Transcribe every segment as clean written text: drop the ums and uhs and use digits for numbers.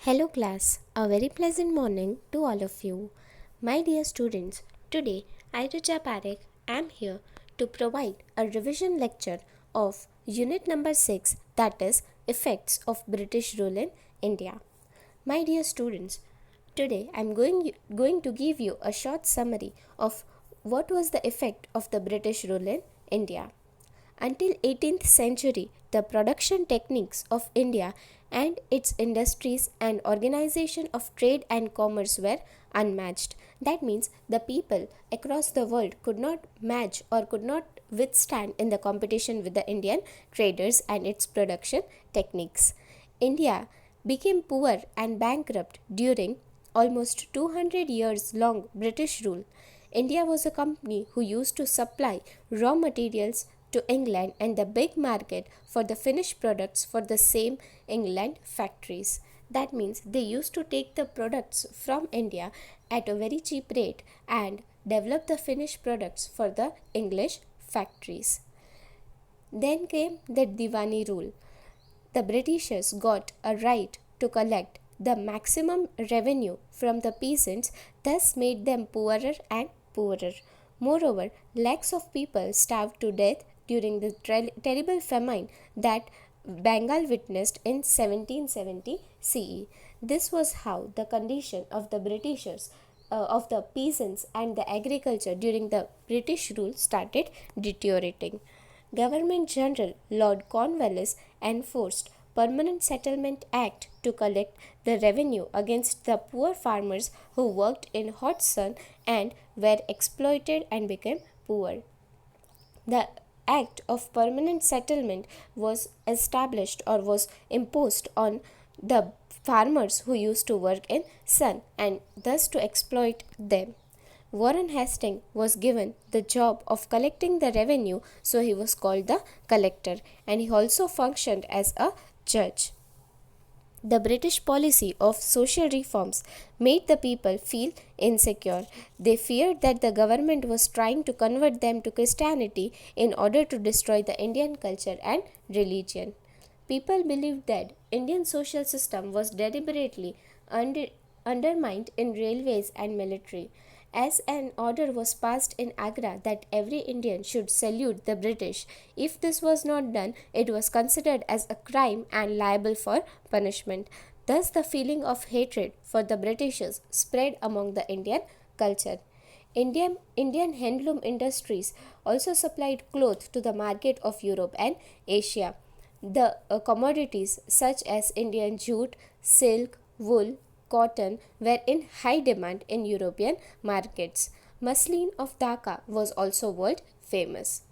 Hello class, a very pleasant morning to all of you. My dear students, today I Richa Parekh am here to provide a revision lecture of unit number 6, that is Effects of British Rule in India. My dear students, today I am going to give you a short summary of what was the effect of the British rule in India. Until 18th century, the production techniques of India and its industries and organization of trade and commerce were unmatched. That means the people across the world could not match or could not withstand in the competition with the Indian traders and its production techniques. India became poor and bankrupt during almost 200 years long British rule. India was a company who used to supply raw materials to England and the big market for the finished products for the same England factories. That means they used to take the products from India at a very cheap rate and develop the finished products for the English factories. Then came the Diwani rule. The Britishers got a right to collect the maximum revenue from the peasants, thus made them poorer and poorer. Moreover, lakhs of people starved to death during the terrible famine that Bengal witnessed in 1770 CE. This was how the condition of the Britishers, of the peasants and the agriculture during the British rule started deteriorating. Government General Lord Cornwallis enforced Permanent Settlement Act to collect the revenue against the poor farmers who worked in hot sun and were exploited and became poor. The Act of Permanent Settlement was established or was imposed on the farmers who used to work in sun and thus to exploit them. Warren Hastings was given the job of collecting the revenue, so he was called the collector, and he also functioned as a judge. The British policy of social reforms made the people feel insecure. They feared that the government was trying to convert them to Christianity in order to destroy the Indian culture and religion. People believed that Indian social system was deliberately undermined in railways and military, as an order was passed in Agra that every Indian should salute the British. If this was not done, it was considered as a crime and liable for punishment. Thus, the feeling of hatred for the Britishers spread among the Indian culture. Indian handloom industries also supplied cloth to the market of Europe and Asia. The commodities such as Indian jute, silk, wool, cotton were in high demand in European markets. Muslin of Dhaka was also world famous.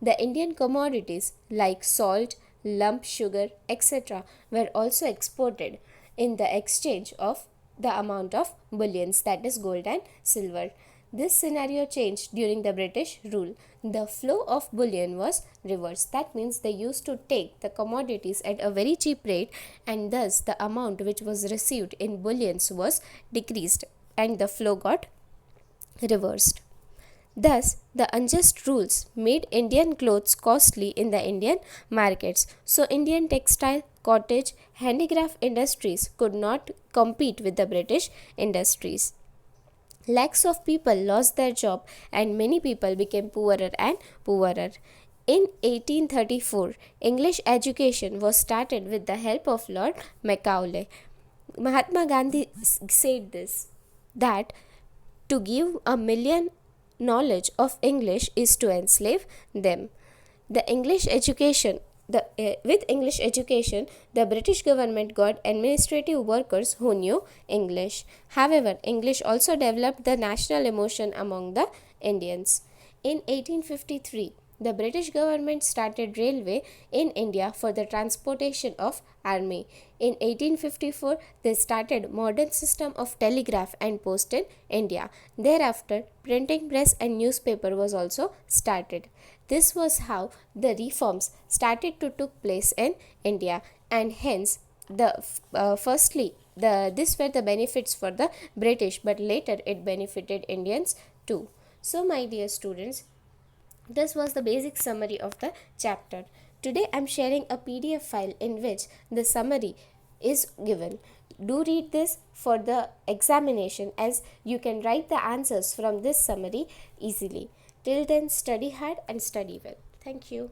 The Indian commodities like salt, lump sugar, etc. were also exported in the exchange of the amount of bullions, that is gold and silver. This scenario changed during the British rule. The flow of bullion was reversed. That means they used to take the commodities at a very cheap rate, and thus the amount which was received in bullions was decreased and the flow got reversed. Thus, the unjust rules made Indian clothes costly in the Indian markets. So, Indian textile, cottage, handicraft industries could not compete with the British industries. Lakhs of people lost their job and many people became poorer and poorer. In 1834, English education was started with the help of Lord Macaulay. Mahatma Gandhi said this, that to give a million knowledge of English is to enslave them. The English education With English education, the British government got administrative workers who knew English. However, English also developed the national emotion among the Indians. In 1853, the British government started railway in India for the transportation of army. In 1854, they started modern system of telegraph and post in India. Thereafter, printing press and newspaper was also started. This was how the reforms started to took place in India, and hence these were the benefits for the British, but later it benefited Indians too. So, my dear students, this was the basic summary of the chapter. Today I am sharing a PDF file in which the summary is given. Do read this for the examination, as you can write the answers from this summary easily. Till then, study hard and study well. Thank you.